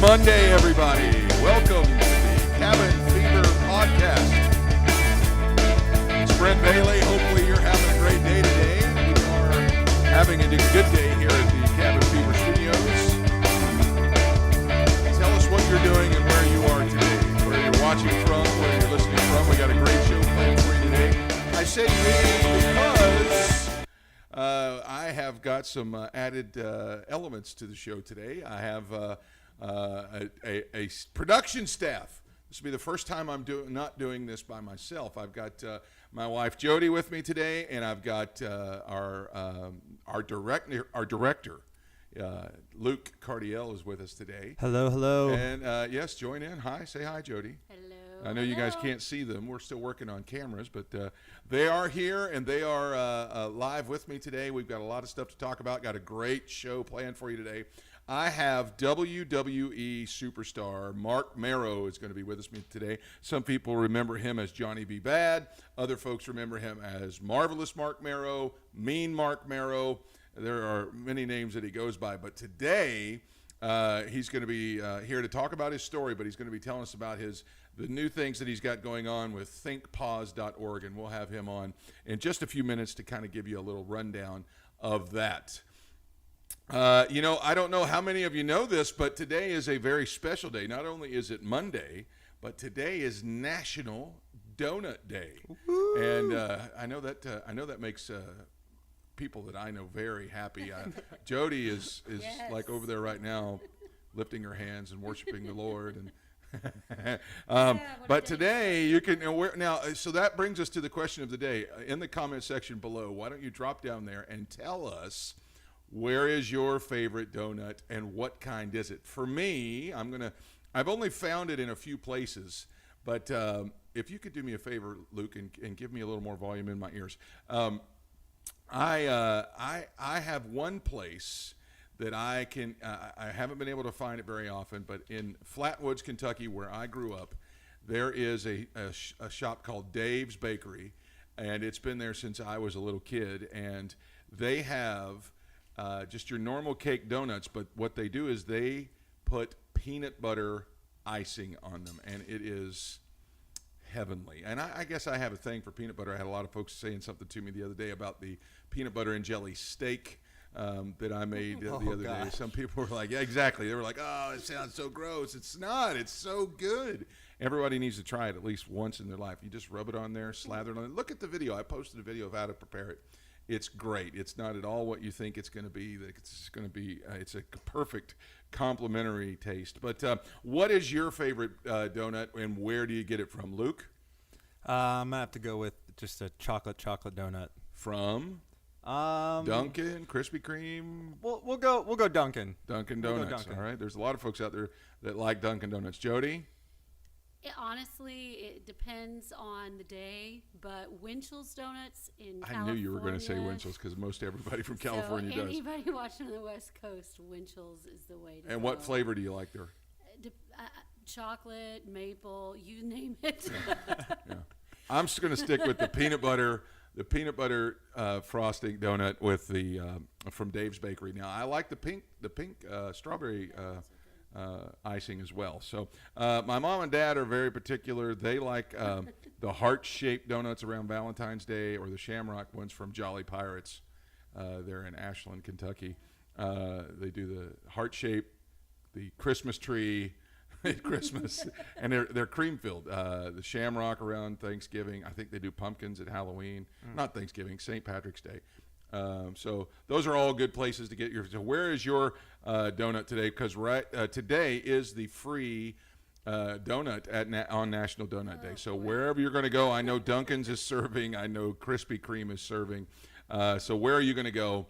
Monday, everybody. Welcome to the Cabin Fever Podcast. It's Brent Bailey. Hopefully you're having a great day today. We are having a good day here at the Cabin Fever Studios. Tell us what you're doing and where you are today, where you're watching from, where you're listening from. We got a great show planned for you today. I say me because I have got some added elements to the show today. I have a production staff. This will be the first time I'm not doing this by myself. I've got my wife Jody with me today, and I've got our director Luke Cardiel is with us today. Hello, hello. And yes, join in. Hi, say hi, Jody. Hello. I know you guys can't see them. We're still working on cameras, but they are here and they are live with me today. We've got a lot of stuff to talk about. Got a great show planned for you today. I have WWE superstar Marc Mero is going to be with us today. Some people remember him as Johnny B. Bad. Other folks remember him as Marvelous Marc Mero, Mean Marc Mero. There are many names that he goes by, but today he's going to be here to talk about his story, but he's going to be telling us about the new things that he's got going on with thinkpause.org, and we'll have him on in just a few minutes to kind of give you a little rundown of that. I don't know how many of you know this, but today is a very special day. Not only is it Monday, but today is National Donut Day. Woo-hoo. And I know that makes people that I know very happy. Jody is Yes. like over there right now, lifting her hands and worshiping the Lord. And but today you can now. So that brings us to the question of the day in the comment section below. Why don't you drop down there and tell us where is your favorite donut and what kind is it? For me, I've only found it in a few places, but if you could do me a favor, Luke, and give me a little more volume in my ears. I have one place that I haven't been able to find it very often, but in Flatwoods, Kentucky, where I grew up, there is a shop called Dave's Bakery, and it's been there since I was a little kid, and they have just your normal cake donuts, but what they do is they put peanut butter icing on them, and it is heavenly. And I guess I have a thing for peanut butter. I had a lot of folks saying something to me the other day about the peanut butter and jelly steak that I made the other day. Some people were like, yeah, exactly. They were like, oh, it sounds so gross. It's not. It's so good. Everybody needs to try it at least once in their life. You just rub it on there, slather it on it. Look at the video. I posted a video of how to prepare it. It's great. It's not at all what you think it's going to be. It's going to be. It's a perfect complimentary taste. But what is your favorite donut, and where do you get it from, Luke? I'm gonna have to go with just a chocolate donut From Dunkin', Krispy Kreme. We'll go Dunkin'. Dunkin' We'll Donuts. go Dunkin'. All right. There's a lot of folks out there that like Dunkin' Donuts. Jody? Honestly, it depends on the day, but Winchell's Donuts in I California. knew you were going to say Winchell's because most everybody from California does. Anybody watching on the West Coast, Winchell's is the way to go. And what flavor do you like there? Chocolate, maple, you name it. Yeah. I'm just going to stick with the peanut butter frosting donut with the from Dave's Bakery. Now I like the pink strawberry icing as well. So my mom and dad are very particular. They like the heart-shaped donuts around Valentine's Day, or the shamrock ones from Jolly Pirates. They're in Ashland, Kentucky. They do the heart-shaped, the Christmas tree at Christmas, and they're cream-filled. The shamrock around Thanksgiving. I think they do pumpkins at Halloween. Not Thanksgiving, St. Patrick's Day. So those are all good places to get your. So where is your donut today? Because today is the free donut on National Donut Day. So wherever you're going to go, I know Dunkin's is serving. I know Krispy Kreme is serving. So where are you going to go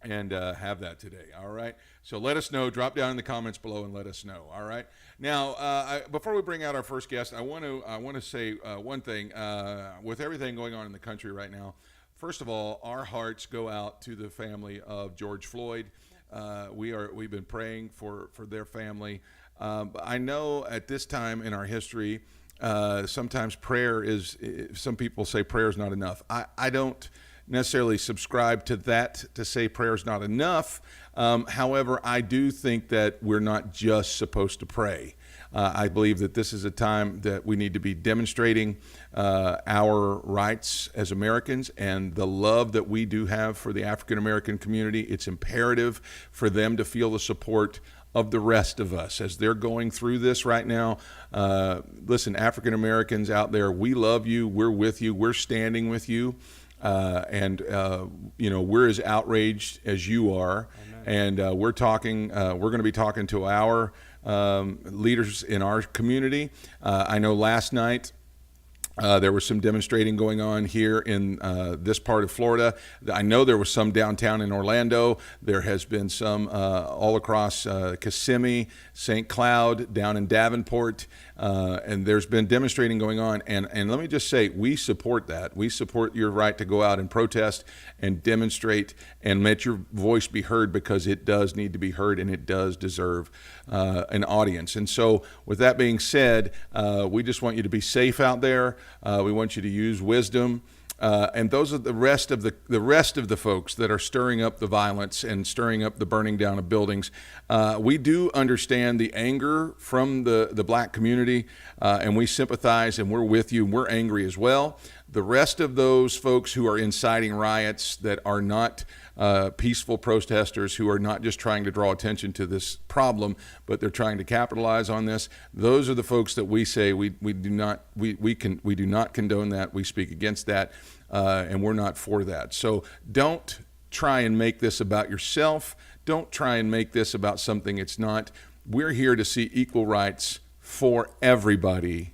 and have that today? All right. So let us know. Drop down in the comments below and let us know. All right. Now, before we bring out our first guest, I want to say one thing. With everything going on in the country right now, first of all, our hearts go out to the family of George Floyd. We've been praying for their family. I know at this time in our history, sometimes prayer is. Some people say prayer is not enough. I don't. necessarily subscribe to that to say prayer is not enough. However, I do think that we're not just supposed to pray. I believe that this is a time that we need to be demonstrating our rights as Americans and the love that we do have for the African American community. It's imperative for them to feel the support of the rest of us as they're going through this right now. Listen, African Americans out there, we love you. We're with you. We're standing with you. We're as outraged as you are. Amen. And we're going to be talking to our leaders in our community. I know last night there was some demonstrating going on here in this part of Florida. I know there was some downtown in Orlando. There has been some all across Kissimmee, St. Cloud, down in Davenport, and there's been demonstrating going on. And let me just say, we support that. We support your right to go out and protest and demonstrate and let your voice be heard, because it does need to be heard and it does deserve an audience. And so with that being said, we just want you to be safe out there. We want you to use wisdom. And those are the rest of the folks that are stirring up the violence and stirring up the burning down of buildings. We do understand the anger from the black community, and we sympathize, and we're with you, and we're angry as well. The rest of those folks who are inciting riots, that are not peaceful protesters, who are not just trying to draw attention to this problem, but they're trying to capitalize on this, those are the folks that we say we do not condone that. We speak against that, and we're not for that. So don't try and make this about yourself. Don't try and make this about something it's not. We're here to see equal rights for everybody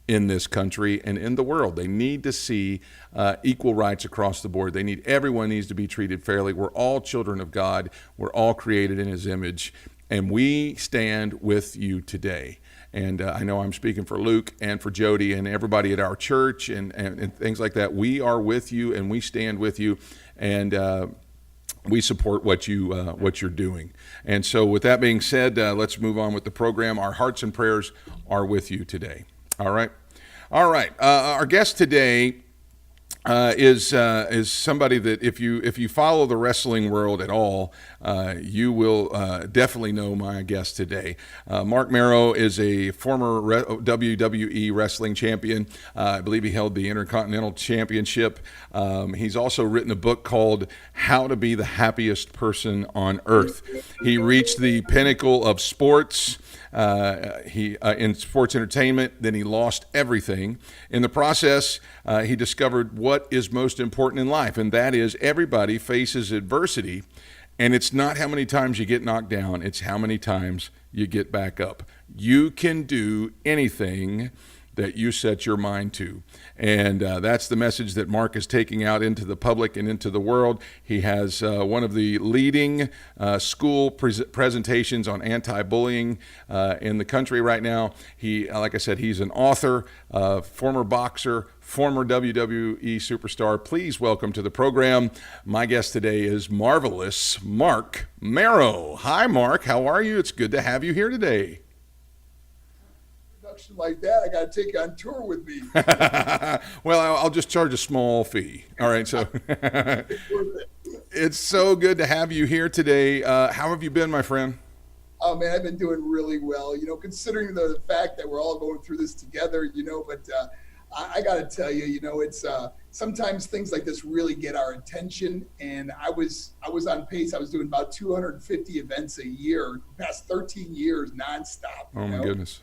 in this country and in the world. They need to see equal rights across the board. Everyone needs to be treated fairly. We're all children of God. We're all created in his image, and we stand with you today. And I know I'm speaking for Luke and for Jody and everybody at our church and things like that. We are with you, and we stand with you, and we support what you're doing. And so with that being said, let's move on with the program. Our hearts and prayers are with you today. All right. Our guest today is somebody that if you follow the wrestling world at all, you will definitely know my guest today. Marc Mero is a former WWE wrestling champion. I believe he held the Intercontinental Championship. He's also written a book called How to Be the Happiest Person on Earth. He reached the pinnacle of sports. In sports entertainment, then he lost everything. In the process, he discovered what is most important in life, and that is everybody faces adversity, and it's not how many times you get knocked down, it's how many times you get back up. You can do anything that you set your mind to. And that's the message that Marc is taking out into the public and into the world. He has one of the leading school presentations on anti-bullying in the country right now. Like I said, he's an author, former boxer, former WWE superstar. Please welcome to the program. My guest today is marvelous Marc Mero. Hi, Marc. How are you? It's good to have you here today. Like that, I got to take you on tour with me. Well, I'll just charge a small fee. All right, so it's so good to have you here today. How have you been, my friend? Oh man, I've been doing really well. Considering the fact that we're all going through this together. But I got to tell you, it's sometimes things like this really get our attention. And I was on pace. I was doing about 250 events a year, past 13 years nonstop. Oh my goodness.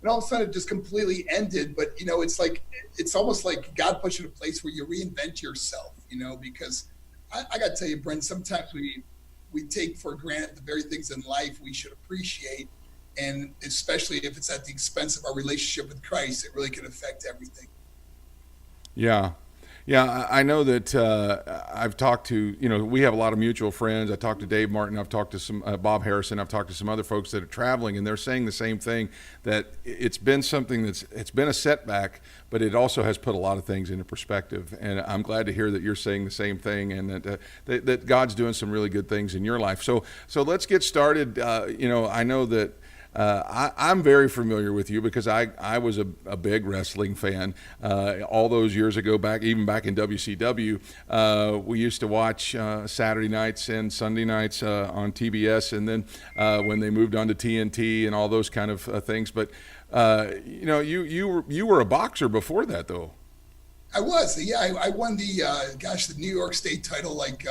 And all of a sudden it just completely ended. But, it's almost like God puts you in a place where you reinvent yourself, because I got to tell you, Brent, sometimes we take for granted the very things in life we should appreciate. And especially if it's at the expense of our relationship with Christ, it really can affect everything. Yeah. Yeah, I know that I've talked to, we have a lot of mutual friends. I talked to Dave Martin. I've talked to some Bob Harrison. I've talked to some other folks that are traveling, and they're saying the same thing, that it's been something it's been a setback, but it also has put a lot of things into perspective. And I'm glad to hear that you're saying the same thing, and that God's doing some really good things in your life. So let's get started. I know that I'm very familiar with you because I was a big wrestling fan all those years ago, even back in WCW. We used to watch Saturday nights and Sunday nights on TBS, and then when they moved on to TNT and all those kind of things. But you were a boxer before that, though. I was, yeah. I won the New York State title like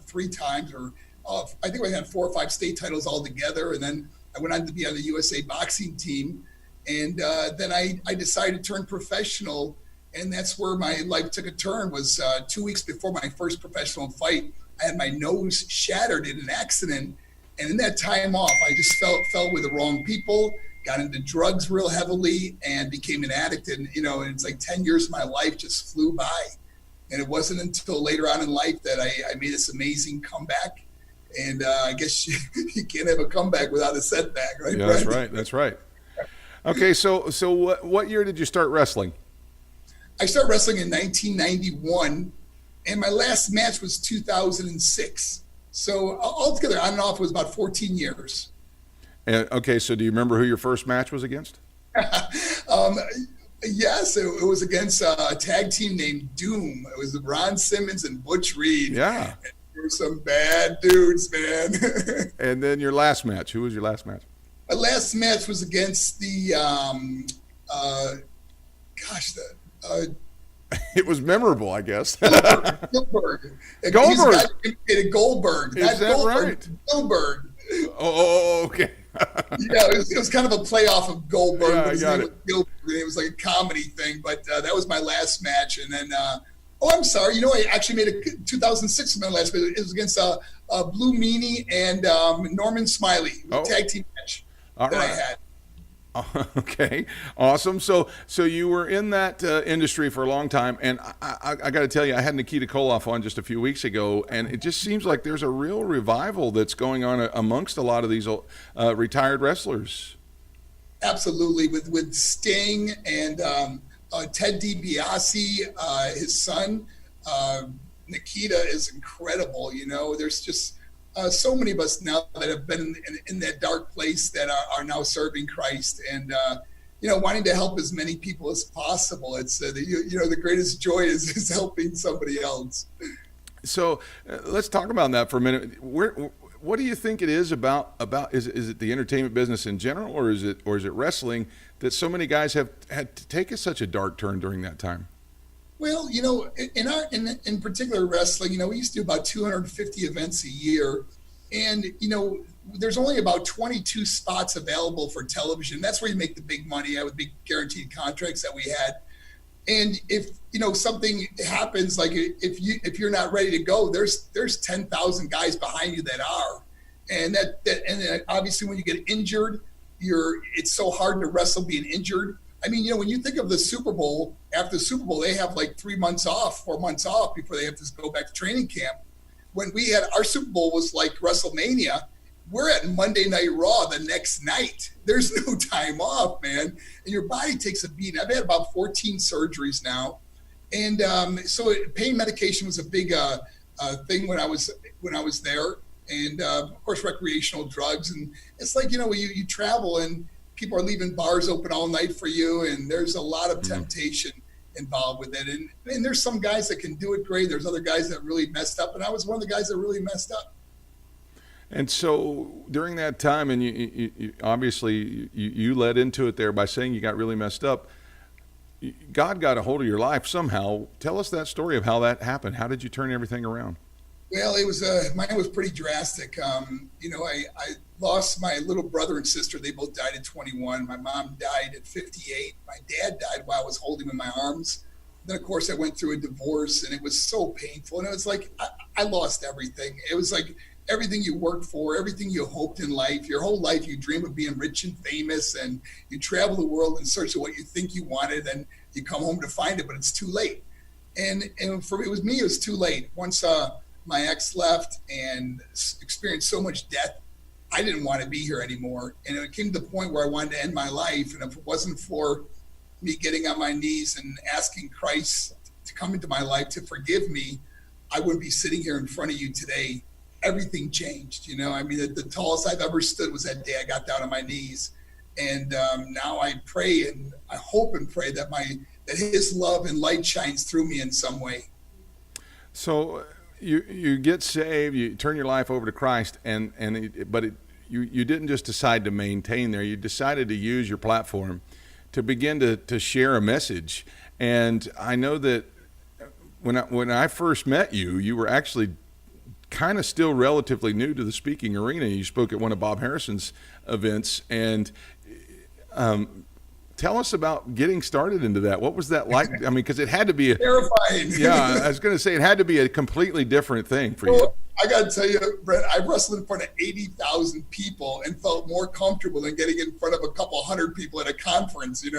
3 times, or I think I had 4 or 5 state titles altogether, and then I went on to be on the USA boxing team, and then I decided to turn professional, and that's where my life took a turn. Was 2 weeks before my first professional fight, I had my nose shattered in an accident, and in that time off, I just fell with the wrong people, got into drugs real heavily, and became an addict. And and it's like 10 years of my life just flew by, and it wasn't until later on in life that I made this amazing comeback. And I guess you can't have a comeback without a setback, right? Yeah, that's right. That's right. Okay, so what year did you start wrestling? I started wrestling in 1991, and my last match was 2006. So altogether, on and off, it was about 14 years. And, okay, so do you remember who your first match was against? Yes, it was against a tag team named Doom. It was Ron Simmons and Butch Reed. Yeah. There were some bad dudes, man. And then your last match. Who was your last match? My last match was against the, it was memorable, I guess. Goldberg. Goldberg. Is that right? Goldberg. Oh, okay. Yeah, it was kind of a playoff of Goldberg. Yeah, but his I got name it. was Goldberg, and it was like a comedy thing. But that was my last match. And then, I'm sorry. I actually made a 2006 my last match. It was against Blue Meanie and Norman Smiley. It was a tag team match All that right. I had. Okay, awesome. So you were in that industry for a long time, and I got to tell you, I had Nikita Koloff on just a few weeks ago, and it just seems like there's a real revival that's going on amongst a lot of these retired wrestlers. Absolutely, with Sting and Ted DiBiase, his son. Nikita is incredible. There's just so many of us now that have been in that dark place that are now serving Christ, and wanting to help as many people as possible. It's the greatest joy is helping somebody else. So let's talk about that for a minute. What do you think it is about is it the entertainment business in general, or is it wrestling that so many guys have had to take such a dark turn during that time? Well, in particular wrestling, we used to do about 250 events a year, and there's only about 22 spots available for television. That's where you make the big money with big guaranteed contracts that we had. And if something happens, like if you're not ready to go, there's 10,000 guys behind you that are, and then obviously when you get injured, it's so hard to wrestle being injured. I mean, when you think of the Super Bowl, after the Super Bowl, they have like 4 months off before they have to go back to training camp. When we had our Super Bowl was like WrestleMania, we're at Monday Night Raw the next night. There's no time off, man. And your body takes a beating. I've had about 14 surgeries now. And so pain medication was a big thing when I was there. And of course, recreational drugs. And it's like, you travel and people are leaving bars open all night for you, and there's a lot of temptation involved with it. And there's some guys that can do it great. There's other guys that really messed up, and I was one of the guys that really messed up. And so during that time, and you obviously you led into it there by saying you got really messed up. God got a hold of your life somehow. Tell us that story of how that happened. How did you turn everything around? Well, it was mine was pretty drastic. I lost my little brother and sister. They both died at 21. My mom died at 58. My dad died while I was holding him in my arms. Then, of course, I went through a divorce, and it was so painful. And it was like I lost everything. It was like everything you worked for, everything you hoped in life. Your whole life, you dream of being rich and famous, and you travel the world in search of what you think you wanted, and you come home to find it, but it's too late. And for it was me, it was too late. Once my ex left and experienced so much death, I didn't want to be here anymore. And it came to the point where I wanted to end my life. And if it wasn't for me getting on my knees and asking Christ to come into my life to forgive me, I wouldn't be sitting here in front of you today. everything changed. I mean, the tallest I've ever stood was that day I got down on my knees. And now I pray and I hope and pray that his love and light shines through me in some way. So you get saved, you turn your life over to Christ, but you didn't just decide to maintain there. You decided to use your platform to begin to share a message. And I know that when I first met you, you were actually kind of still relatively new to the speaking arena. You spoke at one of Bob Harrison's events, and tell us about getting started into that. What was that like? I mean, because it had to be terrifying. Yeah, I was going to say it had to be a completely different thing for you. I got to tell you, Brett, I wrestled in front of 80,000 people and felt more comfortable than getting in front of a couple hundred people at a conference. It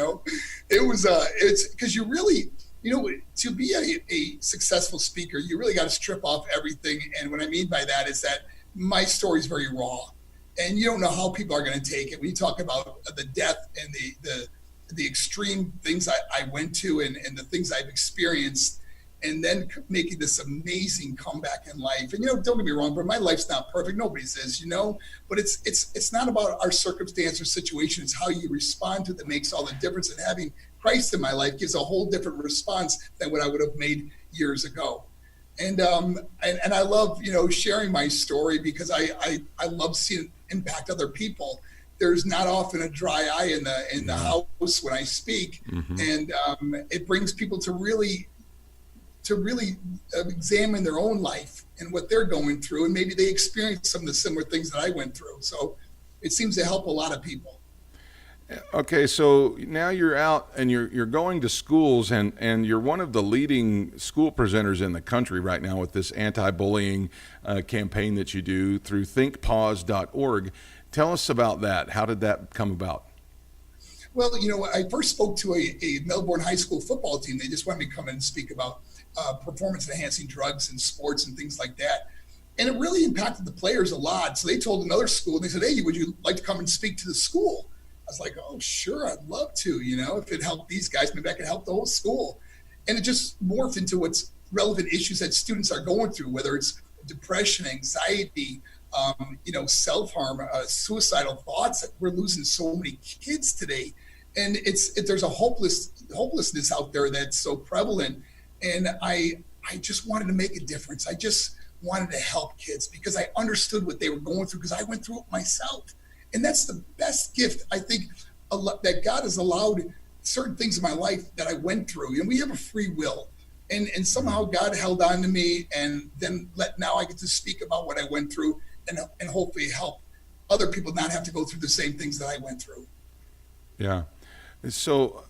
was it's because you really, to be a successful speaker, you really got to strip off everything. And what I mean by that is that my story is very raw, and you don't know how people are going to take it. When you talk about the death and the extreme things I went to and the things I've experienced, and then making this amazing comeback in life. And, don't get me wrong, but my life's not perfect. Nobody's is, but it's not about our circumstance or situation. It's how you respond to it that makes all the difference. And having Christ in my life gives a whole different response than what I would have made years ago. And I love, sharing my story because I love seeing it impact other people. There's not often a dry eye in the house when I speak. And it brings people to really examine their own life and what they're going through, and maybe they experience some of the similar things that I went through. So it seems to help a lot of people. Okay, so now you're out and you're going to schools, and you're one of the leading school presenters in the country right now with this anti-bullying campaign that you do through thinkpause.org. Tell us about that. How did that come about? Well, I first spoke to a Melbourne high school football team. They just wanted me to come in and speak about performance-enhancing drugs in sports and things like that. And it really impacted the players a lot. So they told another school, and they said, hey, would you like to come and speak to the school? I was like, oh, sure, I'd love to. If it helped these guys, maybe I could help the whole school. And it just morphed into what's relevant issues that students are going through, whether it's depression, anxiety, self-harm, suicidal thoughts. We're losing so many kids today. And there's a hopelessness out there that's so prevalent. And I just wanted to make a difference. I just wanted to help kids because I understood what they were going through because I went through it myself. And that's the best gift, I think, that God has allowed certain things in my life that I went through. And we have a free will. And somehow God held on to me, and then now I get to speak about what I went through and hopefully help other people not have to go through the same things that I went through. Yeah. So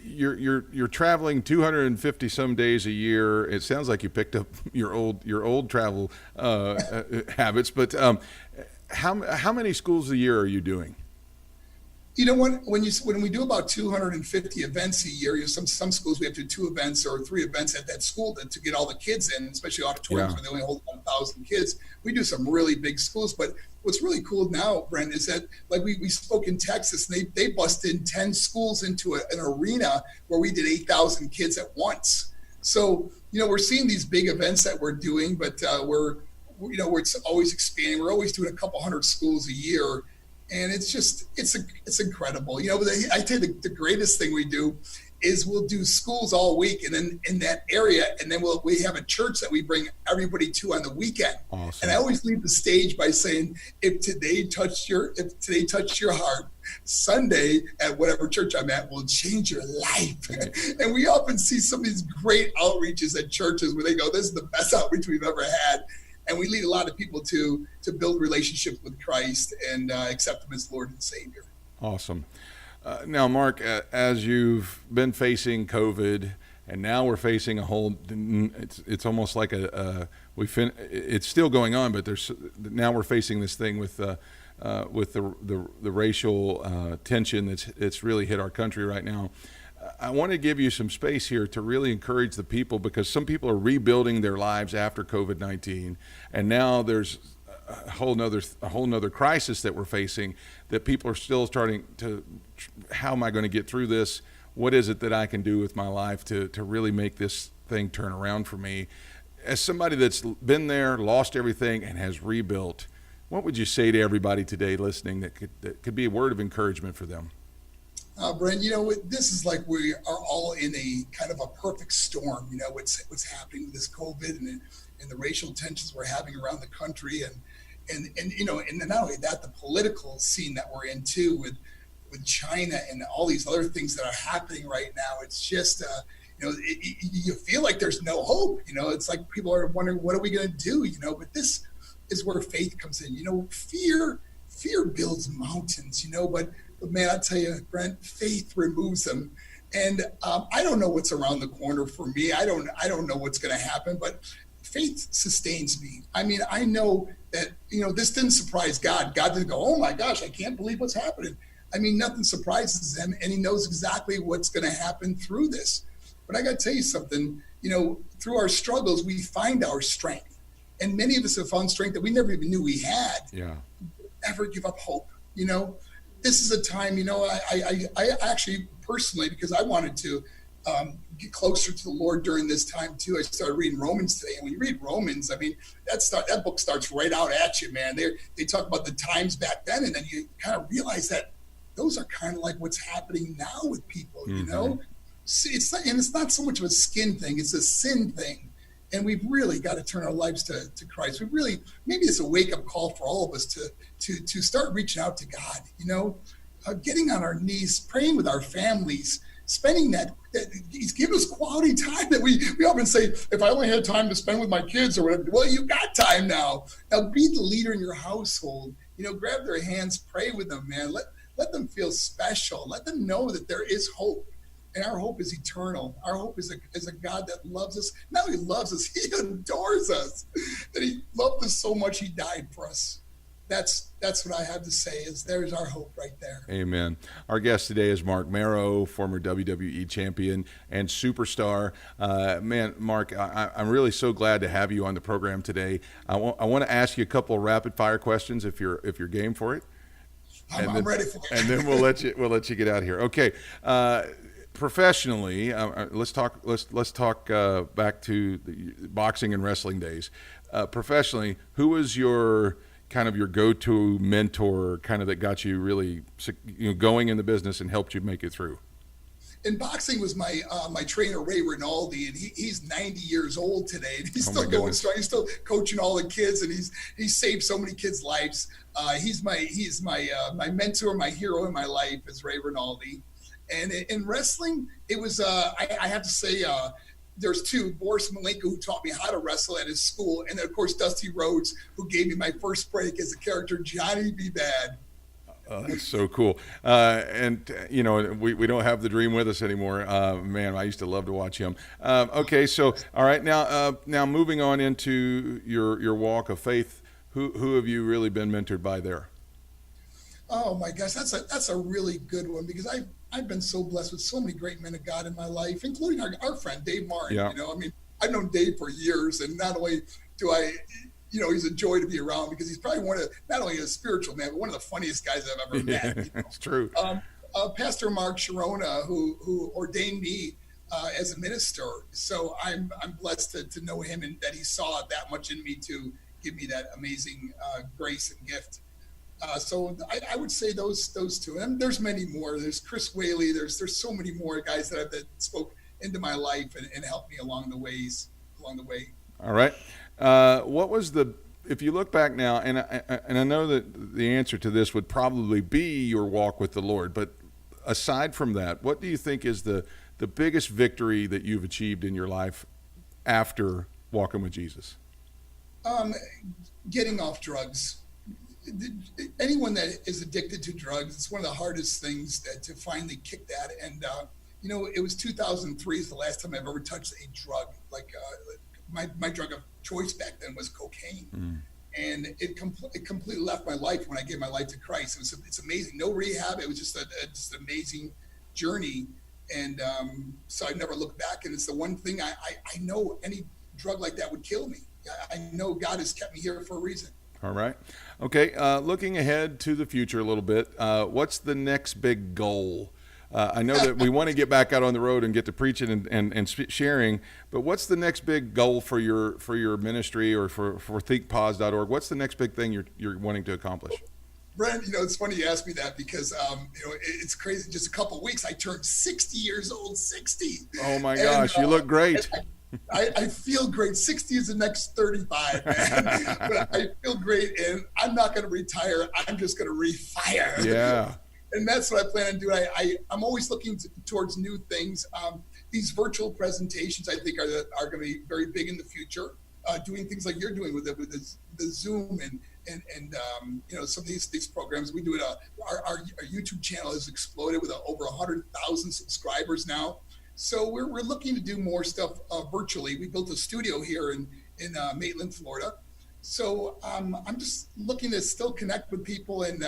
you're traveling 250 some days a year. It sounds like you picked up your old travel habits, but how many schools a year are you doing? When we do about 250 events a year, some schools we have to do 2 events or 3 events at that school to get all the kids in, especially auditoriums where they only hold 1,000 kids. We do some really big schools, but what's really cool now, Brent, is that like we spoke in Texas, and they busted in 10 schools into an arena where we did 8,000 kids at once. So we're seeing these big events that we're doing, but it's always expanding. We're always doing a couple hundred schools a year. And it's incredible. I tell you, the greatest thing we do is we'll do schools all week, and then in that area, and then we have a church that we bring everybody to on the weekend. Awesome. And I always leave the stage by saying, if today touched your heart, Sunday at whatever church I'm at will change your life. And we often see some of these great outreaches at churches where they go, this is the best outreach we've ever had. And we lead a lot of people to build relationships with Christ and accept him as Lord and Savior. Awesome. Now, Mark, as you've been facing COVID, and now we're facing a whole, it's almost like it's still going on, but now we're facing this thing with the racial tension that's really hit our country right now. I want to give you some space here to really encourage the people, because some people are rebuilding their lives after COVID-19, and now there's a whole nother crisis that we're facing, that people are still starting to, how am I going to get through this? What is it that I can do with my life to really make this thing turn around for me? as somebody that's been there, lost everything, and has rebuilt, what would you say to everybody today listening that could be a word of encouragement for them? Brent, this is like we are all in a kind of a perfect storm. What's happening with this COVID and the racial tensions we're having around the country, and not only that, the political scene that we're in too, with China and all these other things that are happening right now. It's just you feel like there's no hope. It's like people are wondering, what are we going to do? But this is where faith comes in. Fear builds mountains. But man, I tell you, Brent, faith removes them. And I don't know what's around the corner for me. I don't know what's going to happen, but faith sustains me. I mean, I know that, this didn't surprise God. God didn't go, oh my gosh, I can't believe what's happening. I mean, nothing surprises him, and he knows exactly what's going to happen through this. But I got to tell you something, through our struggles, we find our strength. And many of us have found strength that we never even knew we had. Yeah. Never give up hope. This is a time, I actually personally, because I wanted to get closer to the Lord during this time too, I started reading Romans today. And when you read Romans, I mean, that book starts right out at you, man. They talk about the times back then, and then you kind of realize that those are kind of like what's happening now with people, See, it's not so much of a skin thing, it's a sin thing. And we've really got to turn our lives to Christ. Maybe it's a wake-up call for all of us to start reaching out to God, getting on our knees, praying with our families, spending that he's given us quality time that we often say, if I only had time to spend with my kids or whatever. Well, you got time now. Now be the leader in your household. Grab their hands, pray with them, man. Let them feel special. Let them know that there is hope. And our hope is eternal. Our hope is a God that loves us. Not only loves us, he adores us. That he loved us so much, he died for us. That's what I have to say, is there's our hope right there. Amen. Our guest today is Marc Mero, former WWE champion and superstar. Man, Marc, I'm really so glad to have you on the program today. I want to ask you a couple of rapid fire questions if you're game for it. I'm ready for it. And then we'll let you get out of here. Okay. Professionally, let's talk back to the boxing and wrestling days. Professionally, who was your go-to mentor, kind of that got you really going in the business and helped you make it through? In boxing was my trainer, Ray Rinaldi, and he's 90 years old today, and he's still going strong. He's still coaching all the kids, and he's saved so many kids' lives. He's my mentor, my hero in my life is Ray Rinaldi. And in wrestling, it was I have to say there's two: Boris Malenko, who taught me how to wrestle at his school, and then of course Dusty Rhodes, who gave me my first break as the character Johnny B. Bad. That's so cool. And we don't have the Dream with us anymore. Man, I used to love to watch him. Okay, so all right, now moving on into your walk of faith, who have you really been mentored by there? Oh my gosh, that's a really good one, because I've been so blessed with so many great men of God in my life, including our friend Dave Martin. Yeah. I mean, I've known Dave for years, and not only do I, he's a joy to be around, because he's probably not only a spiritual man, but one of the funniest guys I've ever met. It's true. Pastor Mark Sharona, who ordained me as a minister, so I'm blessed to know him, and that he saw that much in me to give me that amazing grace and gift. So I would say those two, and there's many more. There's Chris Whaley. There's so many more guys that spoke into my life and helped me along the way. All right. What was if you look back now, and I know that the answer to this would probably be your walk with the Lord, but aside from that, what do you think is the biggest victory that you've achieved in your life after walking with Jesus? Getting off drugs. Anyone that is addicted to drugs, it's one of the hardest things to finally kick that. And it was 2003 is the last time I've ever touched a drug. Like my drug of choice back then was cocaine, and it completely left my life when I gave my life to Christ. It's amazing. No rehab. It was just an amazing journey, and so I never looked back. And it's the one thing I know any drug like that would kill me. I know God has kept me here for a reason. All right. Okay. Looking ahead to the future a little bit, what's the next big goal I know that we want to get back out on the road and get to preaching and sharing. But what's the next big goal for your ministry or for thinkpause.org? What's the next big thing you're wanting to accomplish? Brent, it's funny you asked me that because, it's crazy. Just a couple of weeks, I turned 60 years old, 60. Oh, my gosh. You look great. I feel great. 60 is the next 35, man. But I feel great, and I'm not going to retire. I'm just going to refire. Yeah. And that's what I plan on doing. I'm always looking towards new things. These virtual presentations, I think, are going to be very big in the future. Doing things like you're doing with the Zoom and some of these programs we do it. Our YouTube channel has exploded with over 100,000 subscribers now. So we're looking to do more stuff virtually. We built a studio here in Maitland, Florida. So I'm just looking to still connect with people, and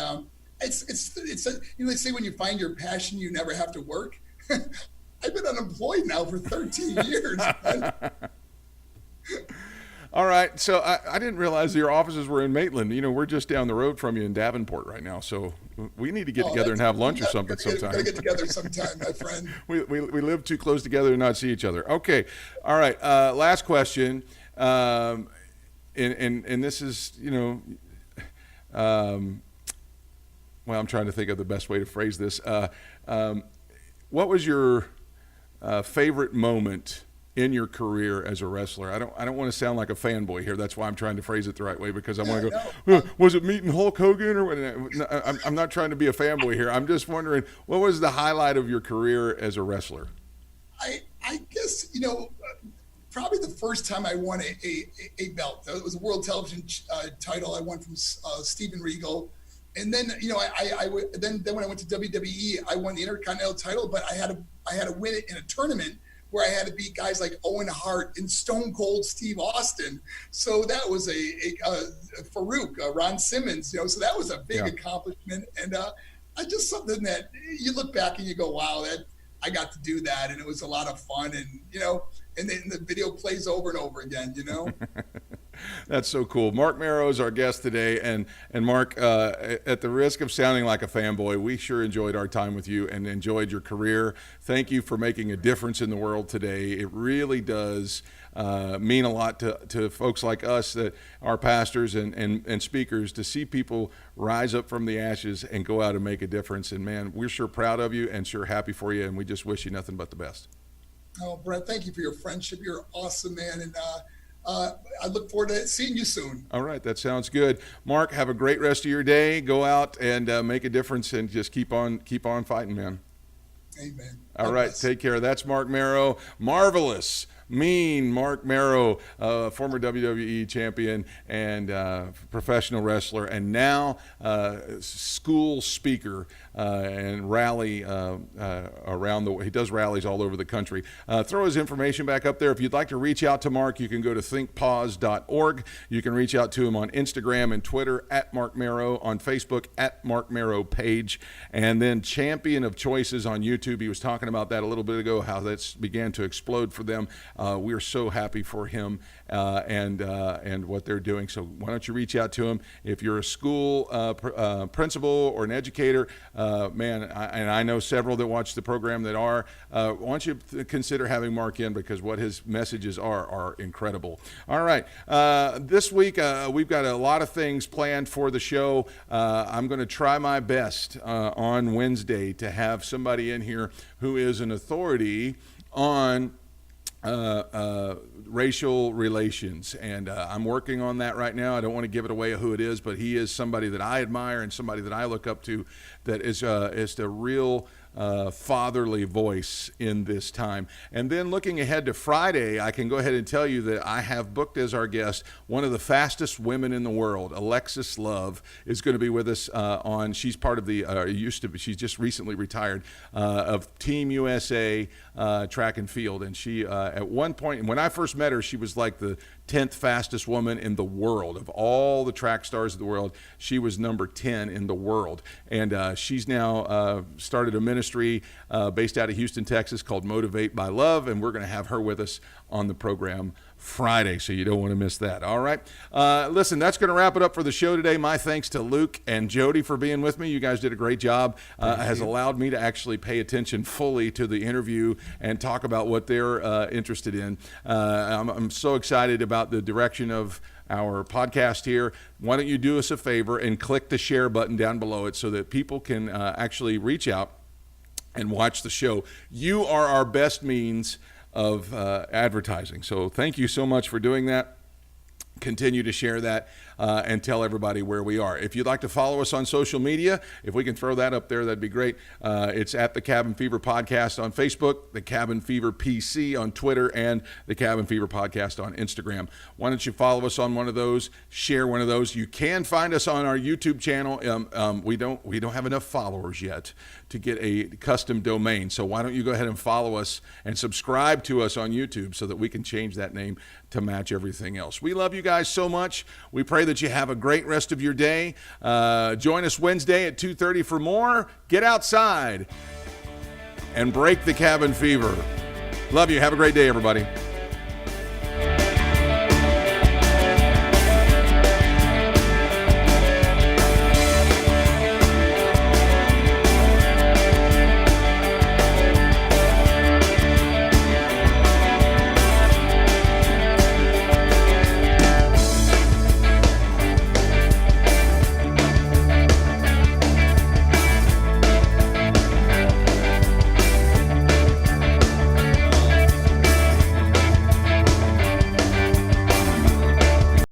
it's they say when you find your passion, you never have to work. I've been unemployed now for 13 years. All right. So I didn't realize your offices were in Maitland. We're just down the road from you in Davenport right now. So we need to get together and have lunch or something sometime. We're going to get together sometime, my friend. We live too close together to not see each other. Okay. All right. Last question. And this is, well, I'm trying to think of the best way to phrase this. What was your favorite moment in your career as a wrestler? I don't want to sound like a fanboy here. That's why I'm trying to phrase it the right way, because I want to go, was it meeting Hulk Hogan or what? I'm not trying to be a fanboy here. I'm just wondering, what was the highlight of your career as a wrestler? I guess, probably the first time I won a belt. It was a world television title I won from Steven Regal. And then, then when I went to WWE, I won the Intercontinental title, but I had to win it in a tournament where I had to beat guys like Owen Hart and Stone Cold Steve Austin. So that was a Farouk, Ron Simmons, so that was a big accomplishment. And I just something that you look back and you go, wow, that I got to do that. And it was a lot of fun. And, and then the video plays over and over again, That's so cool. Marc Mero is our guest today. And Marc, at the risk of sounding like a fanboy, we sure enjoyed our time with you and enjoyed your career. Thank you for making a difference in the world today. It really does mean a lot to folks like us that are pastors and speakers, to see people rise up from the ashes and go out and make a difference. And, man, we're sure proud of you and sure happy for you, and we just wish you nothing but the best. Oh, Brent, thank you for your friendship. You're awesome, man. And I look forward to seeing you soon. All right. That sounds good. Marc, have a great rest of your day. Go out and make a difference and just keep on fighting, man. Amen. All right. Take care. That's Marc Mero. Marvelous. Mean Marc Mero, former WWE champion and professional wrestler, and now school speaker and rally around he does rallies all over the country. Throw his information back up there. If you'd like to reach out to Marc, you can go to thinkpause.org. You can reach out to him on Instagram and Twitter at Marc Mero, on Facebook at Marc Mero page, and then Champion of Choices on YouTube. He was talking about that a little bit ago, how that's began to explode for them. We are so happy for him and what they're doing. So why don't you reach out to him? If you're a school principal or an educator, and I know several that watch the program that are, why don't you consider having Marc in, because what his messages are incredible. All right. This week, we've got a lot of things planned for the show. I'm going to try my best on Wednesday to have somebody in here who is an authority on racial relations, and I'm working on that right now. I don't want to give it away who it is, but he is somebody that I admire and somebody that I look up to, that is a real fatherly voice in this time. And then looking ahead to Friday, I can go ahead and tell you that I have booked as our guest one of the fastest women in the world. Alexis Love is going to be with us she's part of the, she's just recently retired, of Team USA track and field. And she, at one point, when I first met her, she was like the 10th fastest woman in the world. Of all the track stars of the world, she was number 10 in the world. And she's now started a ministry ministry based out of Houston, Texas, called Motivate by Love, and we're going to have her with us on the program Friday, so you don't want to miss that. All right. Listen, that's going to wrap it up for the show today. My thanks to Luke and Jody for being with me. You guys did a great job. Has allowed me to actually pay attention fully to the interview and talk about what they're interested in. I'm so excited about the direction of our podcast here. Why don't you do us a favor and click the share button down below it so that people can actually reach out and watch the show. You are our best means of advertising. So thank you so much for doing that. Continue to share that and tell everybody where we are. If you'd like to follow us on social media, if we can throw that up there, that'd be great. It's at the Cabin Fever Podcast on Facebook, the Cabin Fever PC on Twitter, and the Cabin Fever Podcast on Instagram. Why don't you follow us on one of those, share one of those. You can find us on our YouTube channel. We don't have enough followers yet to get a custom domain. So why don't you go ahead and follow us and subscribe to us on YouTube so that we can change that name to match everything else. We love you guys so much. We pray that you have a great rest of your day. Join us Wednesday at 2:30 for more. Get outside and break the cabin fever. Love you. Have a great day, everybody.